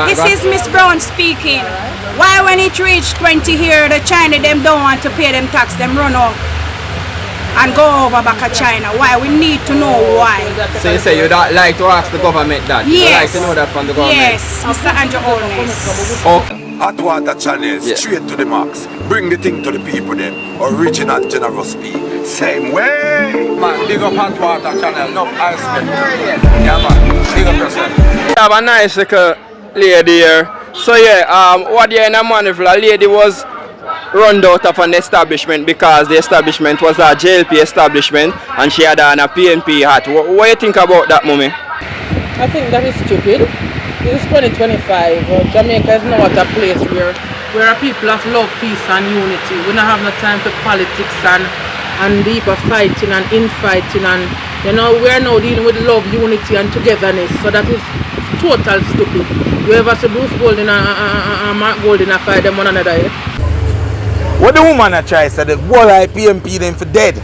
This is Miss Brown speaking. Why when it reached 20 here, the China them don't want to pay them tax, them run out and go over back to China? Why? We need to know why. So you say you'd like to ask the government that? Yes. You'd like to know that from the government? Yes, Mr. Andrew Holness. Okay. Hot water channel, straight to the max. Bring the thing to the people then. Original generous speak. Same way. Man, big up hot water channel, enough ice cream. Yeah man, big up yourself. We have a nice little lady here. So yeah, what year in a month if a lady was run out of an establishment because the establishment was a JLP establishment and she had on a PNP hat. What do you think about that, Mummy? I think that is stupid. This is 2025. Jamaica is now at a place where people have love, peace and unity. We don't have no time for politics and deeper fighting and infighting, and you know we're now dealing with love, unity and togetherness. So that is total stupid. You ever see Bruce Golding and Mark Golding fight them one another? Eh? What the woman a try say, the whole PMP them for dead.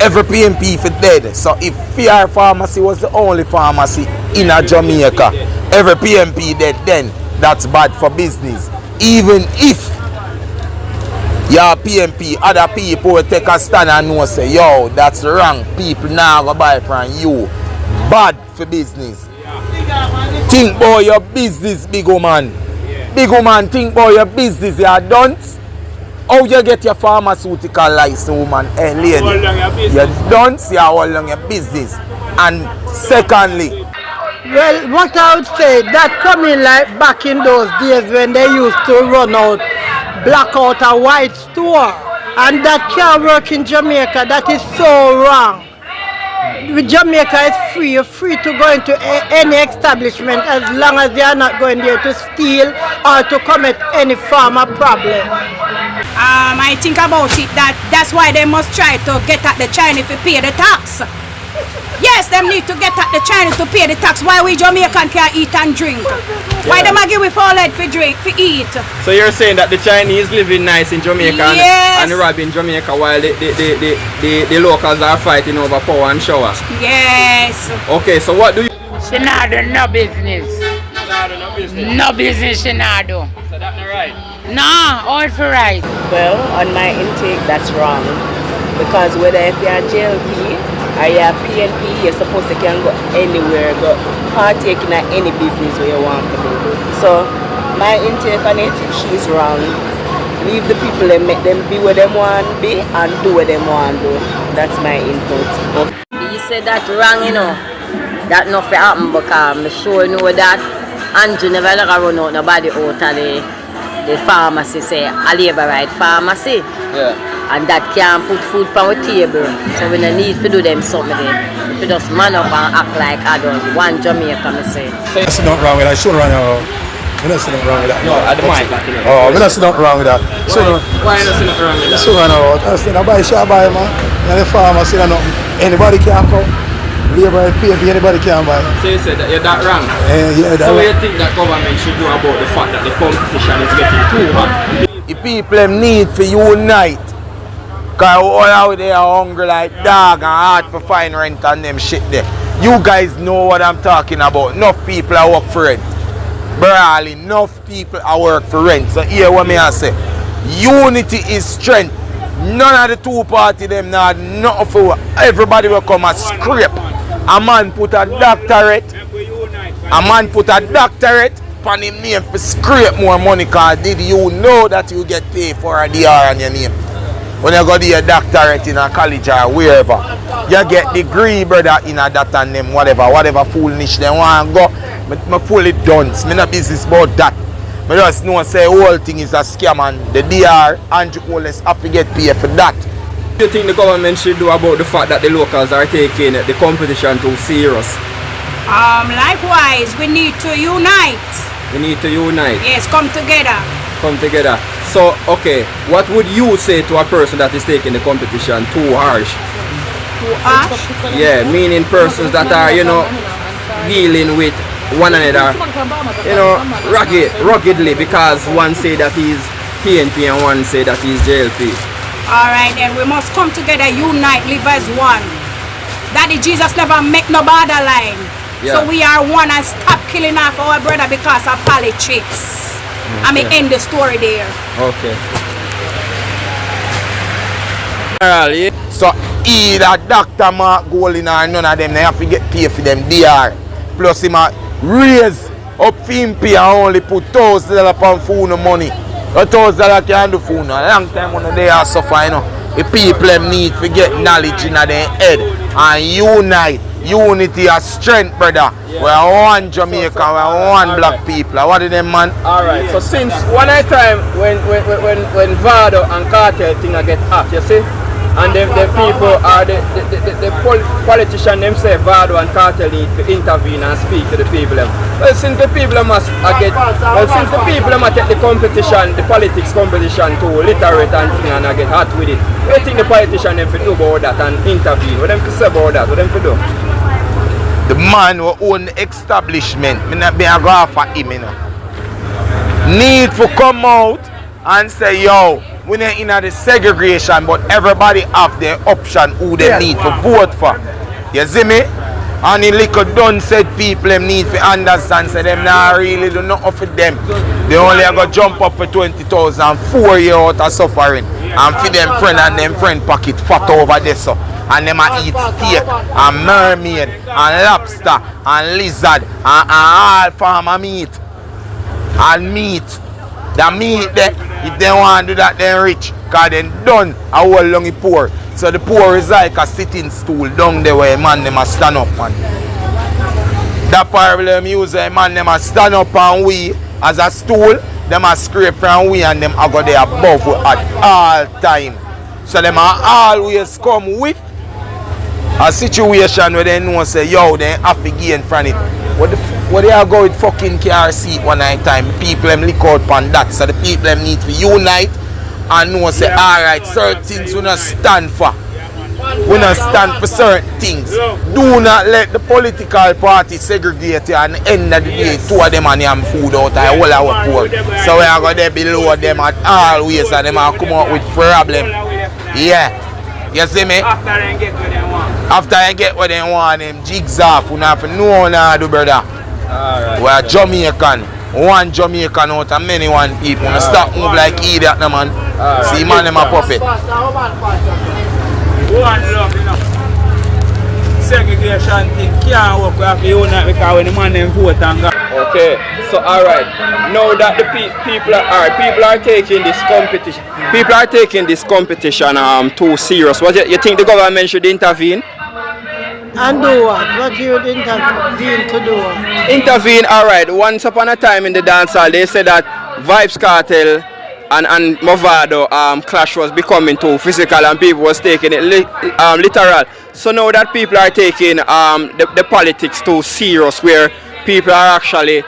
Every PMP for dead. So if PR pharmacy was the only pharmacy in a Jamaica, every PMP dead, then that's bad for business. Even if your PMP, other people will take a stand and know say, yo, that's wrong. People now go buy from you. Bad for business. Think about your business, big woman. Big woman, think about your business. You don't. How you get your pharmaceutical license, woman? Hey, lady. You don't see how long your business. And secondly, Well, what I would say, that coming like back in those days when they used to run out, black out a white store, and that can't work in Jamaica. That is so wrong. Jamaica is free. You're free to go into any establishment as long as they are not going there to steal or to commit any form of problem. I think about it that's why they must try to get at the Chinese to pay the tax. Yes, them need to get at the Chinese to pay the tax. Why we Jamaican can't eat and drink? Why them give we forehead for drink, for eat? So you're saying that the Chinese living nice in Jamaica Yes. and robbing Jamaica while the locals are fighting over power and shower? Yes. Okay, so what do you... She not do no business. No business. No business she not do. So that's not right? No, all for right. Well, on my intake, that's wrong. Because whether if you're JLP or you're PNP, you're supposed to can go anywhere, go partake in any business where you want to do. So, my intake on it, she's wrong. Leave the people and make them be where they want to be and do what they want to do. That's my input. You said that wrong, you know. That nothing happen because I'm sure you know that Andrew never like run out nobody out of the pharmacy, say a labor right pharmacy. Yeah. And that can't put food on the table. So we don't need to do them something there. If you just man up and act like adults, one Jamaica, I say. There's nothing wrong with that. Should run out. We're not nothing wrong with that. No, at the mic. Oh, we're not nothing wrong with that. Why not nothing wrong with that? Should run out. I said, I buy shop buy man. And the pharmacy, nothing. Anybody can come. Labor and PNP, anybody can buy. So you said that you're that wrong? Yeah, that so what do you think that government should do about the fact that the competition is getting too hot? the people need to unite. Because all out there are hungry like dog and hard for find rent and them shit there. You guys know what I'm talking about. Enough people are work for rent. Barely enough people are work for rent. So here what me I say. Unity is strength. None of the two party them not nothing for everybody will come and scrape. A man put a doctorate. A man put a doctorate on him name for scrape more money, cause did you know that you get paid for a DR on your name? When you go to your doctorate in a college or wherever, you get degree, brother, in a that and them whatever foolish they want to go. Me fully done. Me no business about that. Me just know say whole thing is a scam and the DR and Holness have to get paid for that. What do you think the government should do about the fact that the locals are taking the competition too serious? Likewise, we need to unite. We need to unite. Yes, come together. Come together. So, okay, what would you say to a person that is taking the competition too harsh? Too harsh? Yeah, meaning persons that are, you know, dealing with one another, you know, ruggedly, because one say that he's PNP and one say that he's JLP. Alright, then we must come together, unite, live as one. Daddy Jesus never make no borderline. Yeah. So we are one and stop killing off our brother because of politics. I mean, end the story there. Okay. So either Dr. Mark Golding or none of them, they have to get paid for them DR. Plus him a raise up for him pay and only put $1,000 on food no money. $1,000 can do food no. A long time when they are suffer, you know. The people them need to get knowledge in their head and unite. Unity and strength, brother. Yeah. We are one Jamaica, we are one black people. What is them, man? Alright, so since one time when Vado and Cartel thing get hot, you see? And the people are the politicians themselves, Vado and Cartel need to intervene and speak to the people. Well, since the people must take the competition, the politics competition to literate and thing and get hot with it. What do you think the politicians them to do about that and intervene? What them to say about that? What them to do? The man who own the establishment, me not be a go for him, you know. Need to come out and say, yo, we not in the segregation, but everybody have their option who they need to vote for. You see me? And the little done said people them need to understand, say them not really do nothing for them. They only go jump up for 20,000 4 years out of suffering. And for them friend and them friend pocket fat over there so. And them a eat steak and mermaid and lobster and lizard and all farmer meat. And meat. The meat there, if they want to do that, they're rich. Because they done a whole long poor. So the poor is like a sitting stool down there where a man them a stand up, man. That parable them use a man them a stand up and we as a stool, them a scrape from we and them a go there above we at all time. So them a always come with a situation where they know say, yo, they have to gain from it. What they are go with fucking car seat one night time, people them lick out on that. So the people them need to unite and know say, alright, certain things we not stand for. We not stand for certain things. Do not let the political party segregate you and end of the day two of them and them food out of all our poor. So we are going to below them at all ways and them are come out with problem. Yeah. You see me? After they get what they want, them jigs off. We have to know how to do, brother. We are Jamaican. One Jamaican out of many one people. We stop move like idiot, no man. See man, them a puppet. One love, you know. Segregation thing can't work. We have to unite because when the man them vote and go. Okay, so alright. Now that the people are taking this competition. People are taking this competition too serious. What you think the government should intervene? And do what? What you would intervene to do? Intervene, alright. Once upon a time in the dance hall, they said that Vibes Cartel and Movado clash was becoming too physical and people was taking it literal. So now that people are taking the politics too serious, where people are actually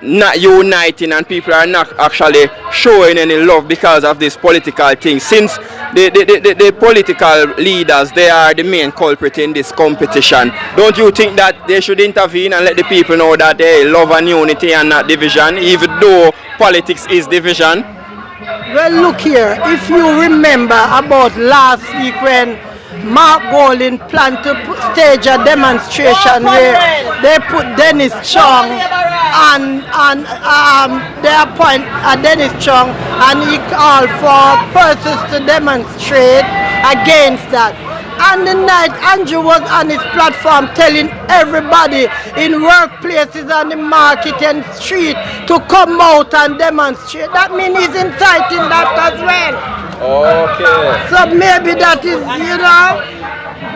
not uniting and people are not actually showing any love because of this political thing. Since the political leaders, they are the main culprit in this competition. Don't you think that they should intervene and let the people know that they love and unity and not division, even though politics is division? Well, look here, if you remember about last week when Mark Golding planned to stage a demonstration where they put Dennis Chung and they appoint Dennis Chung and he called for persons to demonstrate against that. And the night Andrew was on his platform telling everybody in workplaces and the market and street to come out and demonstrate. That means he's inciting that as well. Okay. So maybe that is, you know,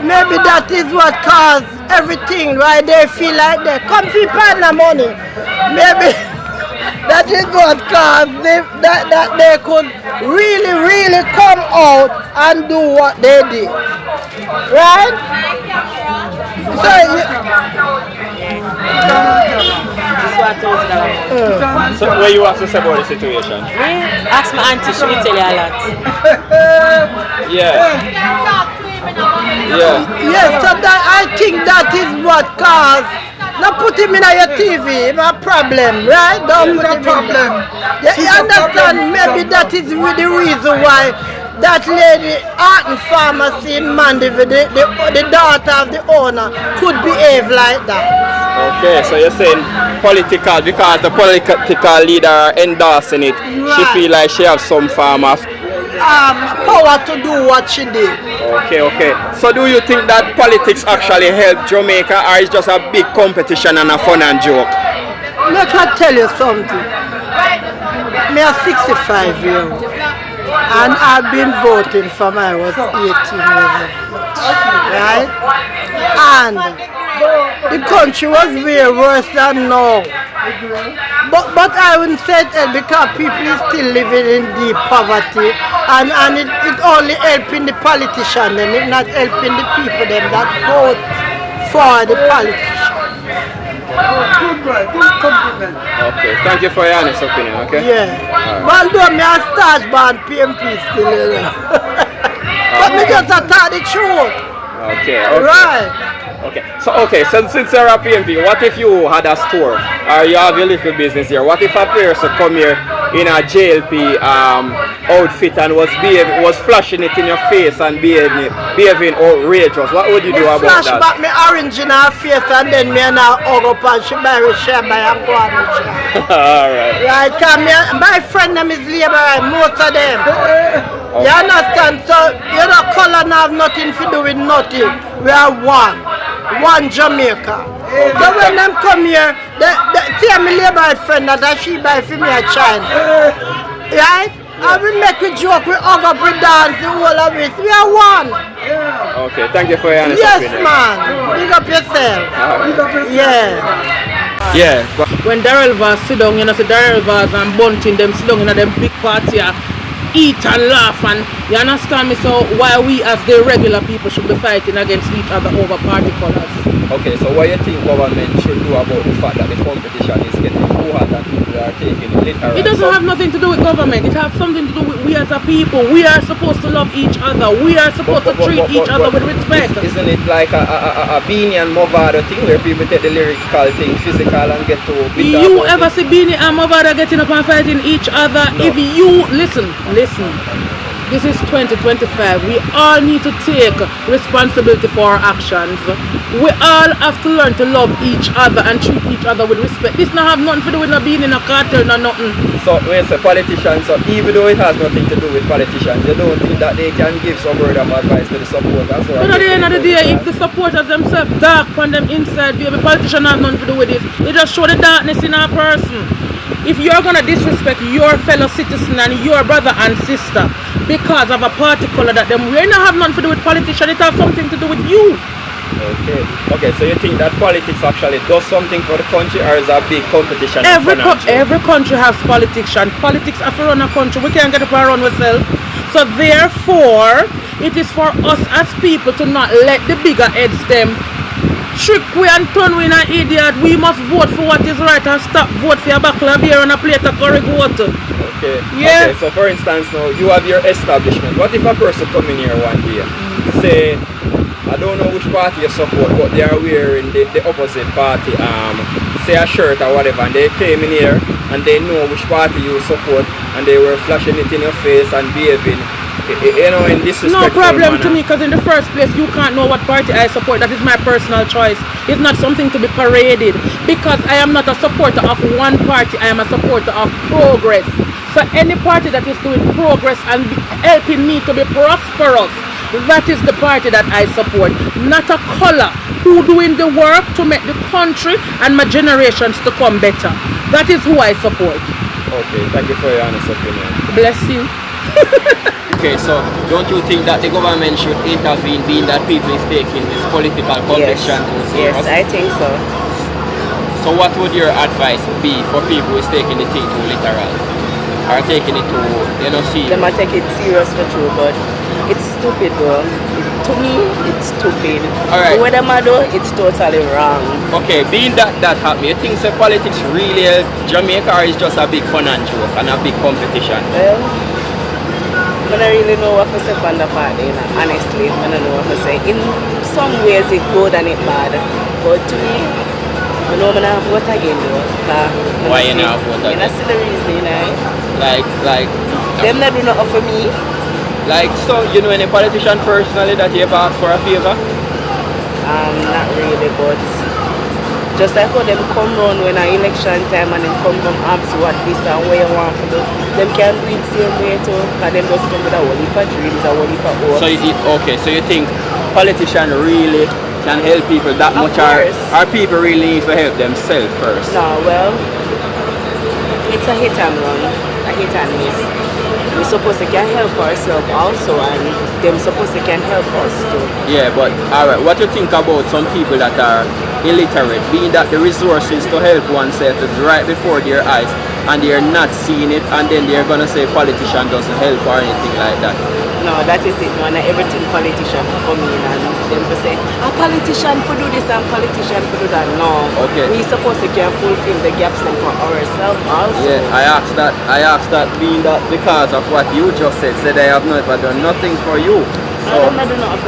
maybe that is what caused everything, why they feel like they come for partner money. Maybe that is what caused that they could really come out and do what they did. Right? So what you have to say about the situation? Ask my auntie, she will tell you a lot. Yeah. Yes, so that, I think that is what caused. Now put him in your TV, no problem, right? Don't put him in there. You understand? Maybe that is the reason why that lady Haughton pharmacy in Mandeville, the daughter of the owner, could behave like that. Okay, so you're saying political, because the political leader are endorsing it, she feel like she has some form of power to do what she did. Okay. So do you think that politics actually help Jamaica, or is just a big competition and a fun and joke? Let me tell you something. Me are 65 years old, and I've been voting from I was 18 years old, right? And the country was way worse than now. But I wouldn't say that because people is still living in deep poverty, and it only helping the politician them, it not helping the people them that vote for the politician. Good compliment. Okay, thank you for your honest opinion, okay? Yeah. But though me a start band PMP still, you know. But me just a tell the truth. Okay. Right. Okay, so since you're a PMP, what if you had a store or you have your little business here? What if a person come here in a JLP outfit and was flashing it in your face and behaving outrageous? What would you do about flash that? Back me orange in her face and then me and her hug up and she buy a share by and go on with share. Alright. Right, cause my friend them is labor, most of them. You understand? So you know color have nothing to do with nothing. We are one Jamaica. So when them come here, see my labor friend that she buy for me a child. Right? I will make a joke, we hug up, we dance, the whole of it. We are one. Okay, thank you for your honest yes, opinion. man. Big up yourself. Yeah. When Darrell Vaz sit down, you know, so Darrell Vaz and Bunting, them sit down in them big party, eat and laugh, and you understand me? So why we as the regular people should be fighting against each other over party colors? Okay, so what you think government should do about the fact that the competition is getting too hot and people are taking it literally? It doesn't have nothing to do with government. It has something to do with we as a people. We are supposed to love each other. We are supposed to treat each other with respect. Isn't it like a Beanie and Movado thing where people take the lyrical thing physical and get to... You ever see Beanie and Movado getting up and fighting each other? No. If you... Listen. This is 2025. We all need to take responsibility for our actions. We all have to learn to love each other and treat each other with respect. This not have nothing to do with not being in a cartel or nothing. So when you say politicians, so even though it has nothing to do with politicians, you don't think that they can give some word of advice to the supporters? But at the end of the day, if the supporters themselves dark on them inside, the politician have nothing to do with this. They just show the darkness in our person. If you're going to disrespect your fellow citizen and your brother and sister because of a party color that them wear, not have nothing to do with politicians, it has something to do with you. Okay, so you think that politics actually does something for the country, or is a big competition? Every country has politics, and politics have to run a country. We can't get up and run ourselves. So therefore, it is for us as people to not let the bigger heads them trick we and turn we in an idiot. We must vote for what is right and stop vote for a buckle of beer and a plate of curry water. Okay. Yeah. Okay, so for instance now, you have your establishment. What if a person come in here one day, say, I don't know which party you support, but they are wearing the opposite party, say a shirt or whatever, and they came in here and they know which party you support, and they were flashing it in your face and behaving, you know, in disrespectful no problem manner. to me, because in the first place you can't know what party I support. That is my personal choice. It's not something to be paraded, because I am not a supporter of one party. I am a supporter of progress. So any party that is doing progress and helping me to be prosperous, that is the party that I support. Not a color who doing the work to make the country and my generations to come better. That is who I support. Okay, thank you for your honest opinion. Bless you. Okay, so don't you think that the government should intervene, being that people is taking this political competition too serious? Yes, I think so. So what would your advice be for people who is taking the thing too literal? Or taking it too, you know, serious? They might take it serious for true, but it's stupid though. To me, it's stupid. Alright. The way them do, it's totally wrong. Okay, being that happened, you think so politics really help Jamaica, or is just a big fun and joke and a big competition? Well, I don't really know what to say on the part, you know, honestly. I don't know what to say. In some ways it's good and it's bad. But to me, I know I'm going to vote again though. Why you not vote again? I see the reason, you know. Like them not do nothing for me. Like, so, you know any politician personally that you ever asked for a favor? Not really, but just like how them come round when an election time and them come ask what this and what you want to do. Them can do it same way too, because them just come with a whole heap of dreams, a whole heap of hopes. So you think politicians really can help people that much, or people really need to help themselves first? No, well, it's a hit and run, a hit and miss. We're supposed to can help ourselves also, and them supposed to can help us too. Yeah, but alright, what do you think about some people that are illiterate, being that the resources to help oneself is right before their eyes and they're not seeing it, and then they're gonna say politician doesn't help or anything like that? No, that is it, man. Everything politician come in and them to say, a politician for do this and politician for do that. No. Okay. We supposed to can fulfill the gaps then for ourselves also. Yeah, I asked that being that because of what you just said I have not done nothing for you. So,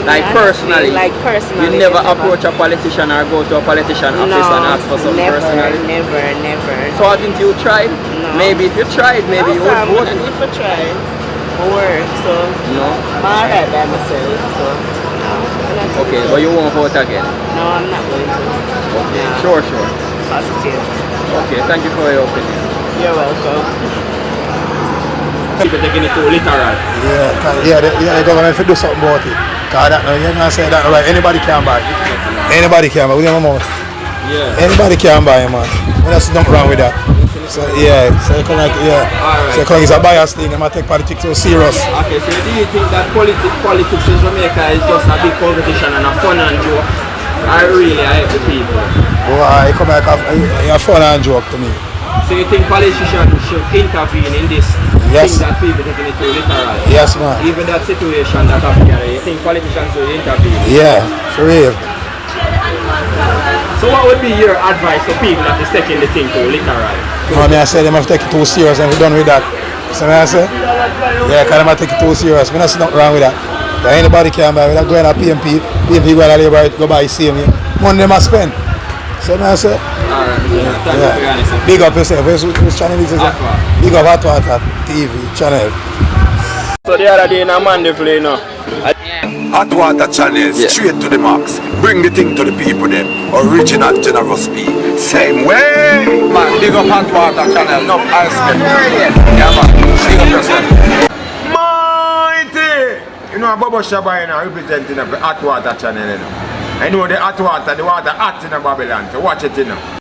like personally, you never approach a politician or go to a politician office and ask for something personally? Never. So haven't you tried? No. Maybe if you tried, maybe you would vote. If I try, I work, so no. I'm alright by myself, so no. Okay, but you won't vote again? No, I'm not going to. Okay, No. sure. Positive. Okay, thank you for your opinion. You're welcome. People taking it too literal. The government should do something about it. Because that, you know, say that right. Anybody can buy. Anybody can buy. We don't know. Yeah. Anybody can buy, man. There's nothing wrong with that. So so you can like Alright. So it's a bias thing. They might take politics so serious. Okay, so do you think that politics in Jamaica is just a big competition and a fun and joke? I help the people. Well, it come like a fun and joke to me. So you think politicians should intervene in this Yes. thing that people taking it too literal? Yes, man. Even that situation that happened here, you think politicians should intervene? Yeah, for real. So what would be your advice to people that is taking the thing too literal? No, I say them have to take it too serious and we're done with that. So I say? Yeah, because them have to take it too serious. I don't see nothing wrong with that. But anybody can buy, without going to PMP go to Labour, go buy same money they must spend. So I say? Alright, thank you for your honesty. Big up yourself. Which channel is this? Big up Hot Water TV channel. So the other day in a Mandeville, you know. Hot Water Channel, straight to the max. Bring the thing to the people then. Original generous speed. Same way. Man, big up Hot Water Channel. No, I spend. Yeah, man. Big up yourself. Mighty! You know, Baba Shaba, you know, representing the Hot Water Channel, you know. I know the hot water, the water hot in Babylon. So watch it, you know.